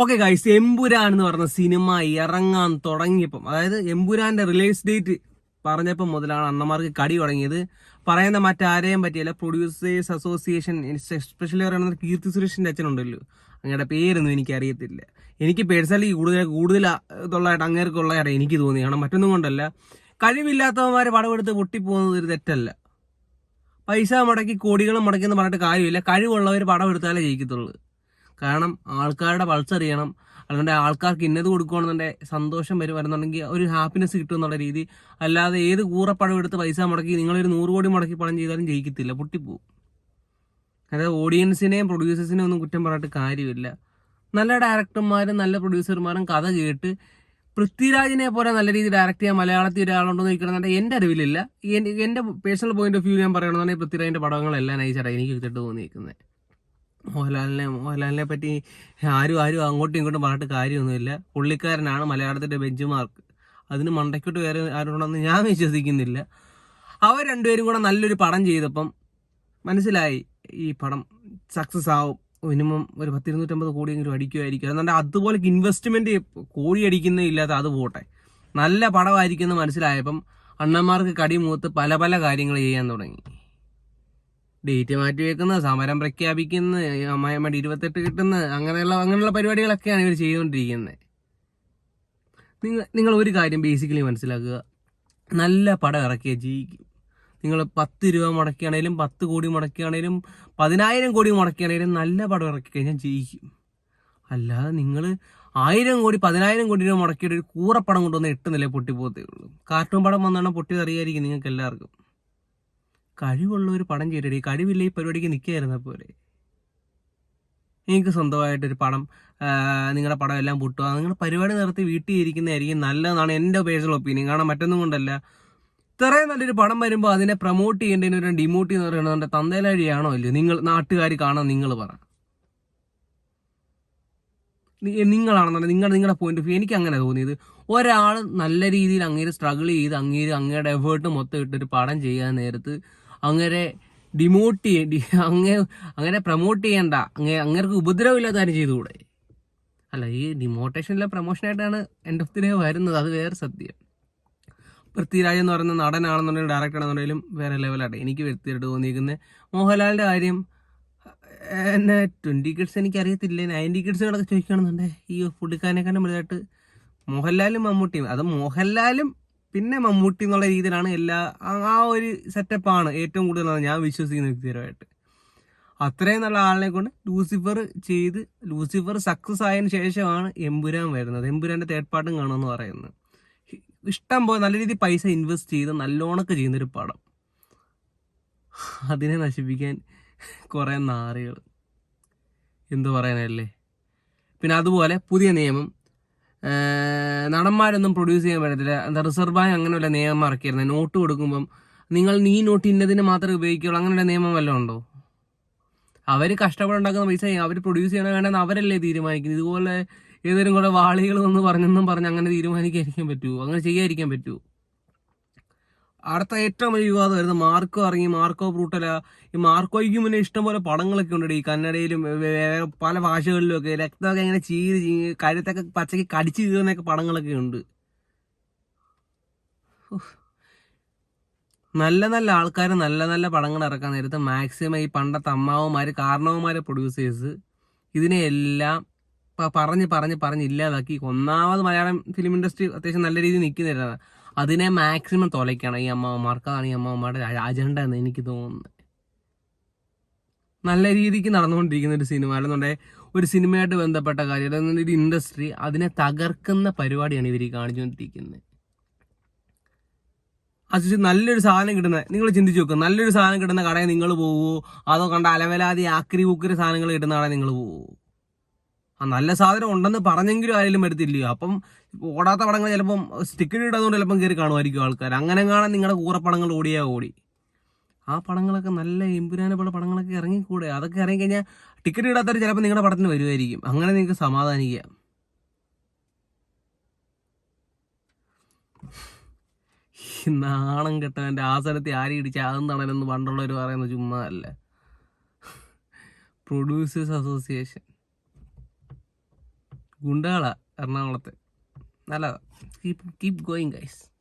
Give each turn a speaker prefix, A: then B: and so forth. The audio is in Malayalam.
A: ഓക്കെ ഗൈസ്, എമ്പുരാൻ എന്ന് പറഞ്ഞ സിനിമ ഇറങ്ങാൻ തുടങ്ങിയപ്പം, അതായത് എമ്പുരാന്റെ റിലീസ് ഡേറ്റ് പറഞ്ഞപ്പം മുതലാണ് അണ്ണന്മാർക്ക് കടി തുടങ്ങിയത്. പറയുന്ന മറ്റാരെയും പറ്റിയല്ല, പ്രൊഡ്യൂസേഴ്സ് അസോസിയേഷൻ, എസ്പെഷ്യലി പറയുന്നത് കീർത്തി സുരേഷിന്റെ അച്ഛനുണ്ടല്ലോ, അങ്ങയുടെ പേരൊന്നും എനിക്ക് അറിയത്തില്ല. എനിക്ക് പേഴ്സണലി കൂടുതൽ ഇതുള്ളതായിട്ട് അങ്ങേർക്കുള്ളതായിട്ട് എനിക്ക് തോന്നി. കാരണം മറ്റൊന്നും കൊണ്ടല്ല, കഴിവില്ലാത്തവന്മാർ പടമെടുത്ത് പൊട്ടിപ്പോകുന്നത് ഒരു തെറ്റല്ല. പൈസ മുടക്കി കോടികളും മുടക്കിയെന്ന് പറഞ്ഞിട്ട് കാര്യമില്ല. കഴിവുള്ളവർ പടം എടുത്താലേ ജയിക്കത്തുള്ളൂ. കാരണം ആൾക്കാരുടെ പൾസ് അറിയണം, അതുകൊണ്ട് ആൾക്കാർക്ക് ഇന്നത് കൊടുക്കുകയാണെന്നുണ്ടെങ്കിൽ സന്തോഷം വരുന്നുണ്ടെങ്കിൽ ഒരു ഹാപ്പിനെസ് കിട്ടും എന്നുള്ള രീതി. അല്ലാതെ ഏത് കൂറപ്പടം എടുത്ത് പൈസ മുടക്കി നിങ്ങളൊരു 100 കോടി മുടക്കി പടം ചെയ്താലും ജയിക്കത്തില്ല, പൊട്ടിപ്പോവും. അതായത് ഓഡിയൻസിനെയും പ്രൊഡ്യൂസേഴ്സിനെയും ഒന്നും കുറ്റം പറഞ്ഞിട്ട് കാര്യമില്ല. നല്ല ഡയറക്ടർമാരും നല്ല പ്രൊഡ്യൂസർമാരും കഥ കേട്ട് പൃഥ്വിരാജിനെ പോലെ നല്ല രീതിയിൽ ഡയറക്റ്റ് ചെയ്യാൻ മലയാളത്തിൽ ഒരാളുണ്ടോ എന്ന് ചോദിക്കണമെന്നുണ്ടെങ്കിൽ എൻ്റെ അറിവിലില്ല. എൻ്റെ പേഴ്സണൽ പോയിന്റ് ഓഫ് വ്യൂ ഞാൻ പറയണമെന്നുണ്ടെങ്കിൽ പൃഥ്വിരാജിന്റെ പടങ്ങളെല്ലാം നൈസായിട്ട് എനിക്ക് കേട്ട് തോന്നിയിരിക്കുന്നത്. മോഹൻലാലിനെ പറ്റി ആരും അങ്ങോട്ടും ഇങ്ങോട്ടും പറഞ്ഞിട്ട് കാര്യമൊന്നുമില്ല. പുള്ളിക്കാരനാണ് മലയാളത്തിന്റെ ബെഞ്ച് മാർക്ക്. അതിന് മണ്ടയ്ക്കോട്ട് വേറെ ആരുണ്ടെന്ന് ഞാൻ വിശ്വസിക്കുന്നില്ല. അവർ രണ്ടുപേരും കൂടെ നല്ലൊരു പടം ചെയ്തപ്പം മനസ്സിലായി ഈ പടം സക്സസ് ആവും. മിനിമം ഒരു 250 കോടിയെങ്കിലും അടിക്കുമായിരിക്കും. അതുകൊണ്ട് അതുപോലെ ഇൻവെസ്റ്റ്മെന്റ് കോടി അടിക്കുന്നില്ലാത്ത അത് പോട്ടെ, നല്ല പടമായിരിക്കും എന്ന് മനസ്സിലായപ്പം അണ്ണന്മാർക്ക് കടിമൂത്ത് പല പല കാര്യങ്ങൾ ചെയ്യാൻ തുടങ്ങി. ഡേറ്റ് മാറ്റി വെക്കുന്ന, സമരം പ്രഖ്യാപിക്കുന്ന, 28 കിട്ടുന്ന, അങ്ങനെയുള്ള പരിപാടികളൊക്കെയാണ് ഇവർ ചെയ്തുകൊണ്ടിരിക്കുന്നത്. നിങ്ങൾ ഒരു കാര്യം ബേസിക്കലി മനസ്സിലാക്കുക, നല്ല പടം ഇറക്കിയ ജയിക്കും. നിങ്ങൾ 10 രൂപ മുടക്കിയാണേലും 10 കോടി മുടക്കിയാണേലും 10,000 കോടി മുടക്കിയാണേലും നല്ല പടം ഇറക്കി കഴിഞ്ഞാൽ ജയിക്കും. അല്ലാതെ നിങ്ങൾ 1000 കോടി 10,000 കോടി രൂപ മുടക്കിയിട്ട് ഒരു കൂറപ്പടം കൊണ്ടുവന്ന് 8 നില പൊട്ടിപ്പോത്തേ ഉള്ളൂ. കാർട്ടൂൺ പടം വന്നാണ് പൊട്ടിയതറിയായിരിക്കും നിങ്ങൾക്ക് എല്ലാവർക്കും. കഴിവുള്ള ഒരു പടം ചെയ്തിട്ട് കഴിവില്ല ഈ പരിപാടിക്ക് നിൽക്കുകയായിരുന്ന പോലെ. നിങ്ങൾക്ക് സ്വന്തമായിട്ടൊരു പടം, നിങ്ങളുടെ പടം എല്ലാം പൊട്ടുക, നിങ്ങൾ പരിപാടി നിർത്തി വീട്ടിൽ ഇരിക്കുന്നതായിരിക്കും നല്ലതെന്നാണ് എൻ്റെ പേഴ്സണൽ ഒപ്പീനിയൻ. കാരണം മറ്റൊന്നും കൊണ്ടല്ല, ഇത്രയും നല്ലൊരു പടം വരുമ്പോൾ അതിനെ പ്രൊമോട്ട് ചെയ്യേണ്ടതിന് ഒരു ഡിമോട്ട് എന്ന് പറയുന്നത് തന്തേലഴിയാണോ അല്ലയോ നിങ്ങൾ നാട്ടുകാർ കാണാൻ? നിങ്ങൾ പറ, നിങ്ങളാണെന്നുണ്ടെങ്കിൽ നിങ്ങളുടെ പോയിന്റ് ഓഫ് വ്യൂ. എനിക്ക് അങ്ങനെ തോന്നിയത്, ഒരാൾ നല്ല രീതിയിൽ അങ്ങേര് സ്ട്രഗിൾ ചെയ്ത് അങ്ങയുടെ എഫേർട്ട് മൊത്തം ഇട്ടൊരു പടം ചെയ്യാൻ നേരത്ത് അങ്ങനെ ഡിമോട്ട് അങ്ങനെ പ്രൊമോട്ട് ചെയ്യണ്ട, അങ്ങേർക്ക് ഉപദ്രവമില്ലാത്ത കാര്യം ചെയ്തുകൂടെ? അല്ല, ഈ ഡിമോട്ടേഷനിലെ പ്രൊമോഷനായിട്ടാണ് എൻഡ് ഓഫ് ദി ഡേ വരുന്നത്. അത് വേറെ സത്യം. പൃഥ്വിരാജ് എന്ന് പറയുന്ന നടനാണെന്നുണ്ടെങ്കിലും ഡയറക്ടർ ആണെന്നുണ്ടെങ്കിലും വേറെ ലെവലാട്ടെ എനിക്ക് വ്യക്തിയായിട്ട് തോന്നിയിരിക്കുന്നത്. മോഹൻലാലിന്റെ കാര്യം എന്നെ 20 കിഡ്സ് എനിക്കറിയത്തില്ല, 90 കിഡ്സിനോടൊക്കെ ചോദിക്കുകയാണെന്നുണ്ടെങ്കിൽ ഈ പുള്ളിക്കാരനെക്കാളും വലുതായിട്ട് മോഹൻലാലും മമ്മൂട്ടിയും, അത് മോഹൻലാലും പിന്നെ മമ്മൂട്ടി എന്നുള്ള രീതിയിലാണ് ആ ഒരു സെറ്റപ്പാണ് ഏറ്റവും കൂടുതൽ ഞാൻ വിശ്വസിക്കുന്ന വ്യക്തിപരമായിട്ട്. അത്രയും നല്ല ആളിനെ കൊണ്ട് ലൂസിഫർ സക്സസ് ആയതിനു ശേഷമാണ് എമ്പുരാൻ വരുന്നത്. എമ്പുരാന്റെ തേർഡ് പാർട്ടും കാണുമെന്ന് പറയുന്നത്. ഇഷ്ടം പോലെ നല്ല രീതിയിൽ പൈസ ഇൻവെസ്റ്റ് ചെയ്ത് നല്ലോണമൊക്കെ ചെയ്യുന്നൊരു പടം, അതിനെ നശിപ്പിക്കാൻ കുറേ നാറികൾ, എന്തു പറയാനല്ലേ. പിന്നെ അതുപോലെ പുതിയ നിയമം, നടന്മാരൊന്നും പ്രൊഡ്യൂസ് ചെയ്യാൻ പറ്റത്തില്ല. എന്താ റിസർവ് ബാങ്ക് അങ്ങനെയുള്ള നിയമം ഇറക്കിയിരുന്നത്. നോട്ട് കൊടുക്കുമ്പം നിങ്ങൾ ഈ നോട്ട് ഇന്നതിന് മാത്രമേ ഉപയോഗിക്കുള്ളൂ, അങ്ങനെയുള്ള നിയമം വല്ലതും ഉണ്ടോ? അവർ കഷ്ടപ്പെടുണ്ടാക്കുന്ന പൈസ അവർ പ്രൊഡ്യൂസ് ചെയ്യണ വേണ്ടെന്ന് അവരല്ലേ തീരുമാനിക്കുന്നത്. ഇതുപോലെ ഏതെങ്കിലും കൂടെ വാളികൾ എന്ന് പറഞ്ഞ് അങ്ങനെ തീരുമാനിക്കാതിരിക്കാൻ പറ്റുമോ? അങ്ങനെ ചെയ്യാതിരിക്കാൻ പറ്റുമോ? അടുത്ത ഏറ്റവും വലിയ വിവാദം വരുന്നത് മാർക്കോ ഇറങ്ങി, മാർക്കോ ബ്രൂട്ടല. ഈ മാർക്കോയ്ക്ക് മുന്നേ ഇഷ്ടംപോലെ പടങ്ങളൊക്കെ ഉണ്ട്, ഈ കന്നഡയിലും പല ഭാഷകളിലും ഒക്കെ. രക്തമൊക്കെ ഇങ്ങനെ കഴുത്തൊക്കെ പച്ചയ്ക്ക് കടിച്ചു കീറുന്നൊക്കെ പടങ്ങളൊക്കെ ഉണ്ട്. നല്ല നല്ല ആൾക്കാർ നല്ല നല്ല പടങ്ങൾ ഇറക്കാൻ നേരത്ത് മാക്സിമം ഈ പണ്ടത്തെ അമ്മാവന്മാര് കാരണവന്മാരെ പ്രൊഡ്യൂസേഴ്സ് ഇതിനെയെല്ലാം പറഞ്ഞ് ഇല്ലാതാക്കി. ഒന്നാമത് മലയാളം ഫിലിം ഇൻഡസ്ട്രി അത്യാവശ്യം നല്ല രീതിയിൽ നിൽക്കുന്നില്ല. അതിനെ മാക്സിമം തുലയ്ക്കണം ഈ അമ്മാവന്മാർക്ക്. അതാണ് ഈ അമ്മാവന്മാരുടെ അജണ്ട എന്ന് എനിക്ക് തോന്നുന്നത്. നല്ല രീതിക്ക് നടന്നുകൊണ്ടിരിക്കുന്ന ഒരു സിനിമ അല്ലെന്നുണ്ടെങ്കിൽ ഒരു സിനിമയായിട്ട് ബന്ധപ്പെട്ട കാര്യം, അതൊന്നും ഒരു ഇൻഡസ്ട്രി അതിനെ തകർക്കുന്ന പരിപാടിയാണ് ഇവർ കാണിച്ചുകൊണ്ടിരിക്കുന്നത്. അത് നല്ലൊരു സാധനം കിട്ടുന്ന, നിങ്ങൾ ചിന്തിച്ച് നോക്കുക, നല്ലൊരു സാധനം കിട്ടുന്ന കടയിൽ നിങ്ങൾ പോവുമോ? അതോ കണ്ട അലവലാതി ആക്രി ഉക്കരി സാധനങ്ങൾ കിട്ടുന്ന കടയിൽ നിങ്ങൾ പോവുമോ? ആ നല്ല സാധനം ഉണ്ടെന്ന് പറഞ്ഞെങ്കിലും ആരെങ്കിലും വരത്തില്ലയോ? അപ്പം ഓടാത്ത പടങ്ങൾ ചിലപ്പം ടിക്കറ്റ് ഇടാതുകൊണ്ട് ചിലപ്പം കയറി കാണുമായിരിക്കും ആൾക്കാർ. അങ്ങനെ കാണാൻ നിങ്ങളുടെ കൂറപ്പടങ്ങൾ ഓടി. ആ പടങ്ങളൊക്കെ നല്ല എമ്പുരാനെ പോലെ പടങ്ങളൊക്കെ ഇറങ്ങിക്കൂടെ? അതൊക്കെ ഇറങ്ങിക്കഴിഞ്ഞാൽ ടിക്കറ്റ് ഇടാത്തവർ ചിലപ്പോൾ നിങ്ങളുടെ പടത്തിന് വരുമായിരിക്കും. അങ്ങനെ നിങ്ങൾക്ക് സമാധാനിക്കാം. നാണം കെട്ടവൻ്റെ ആസനത്തിൽ ആരി ഇടിച്ച് അതെന്താണെന്ന് പണ്ടുള്ളവർ പറയുന്നത് ചുമ്മാ അല്ല. പ്രൊഡ്യൂസേഴ്സ് അസോസിയേഷൻ ഗുണ്ടകളാ എറണാകുളത്ത്. നല്ലതാ. Keep going guys.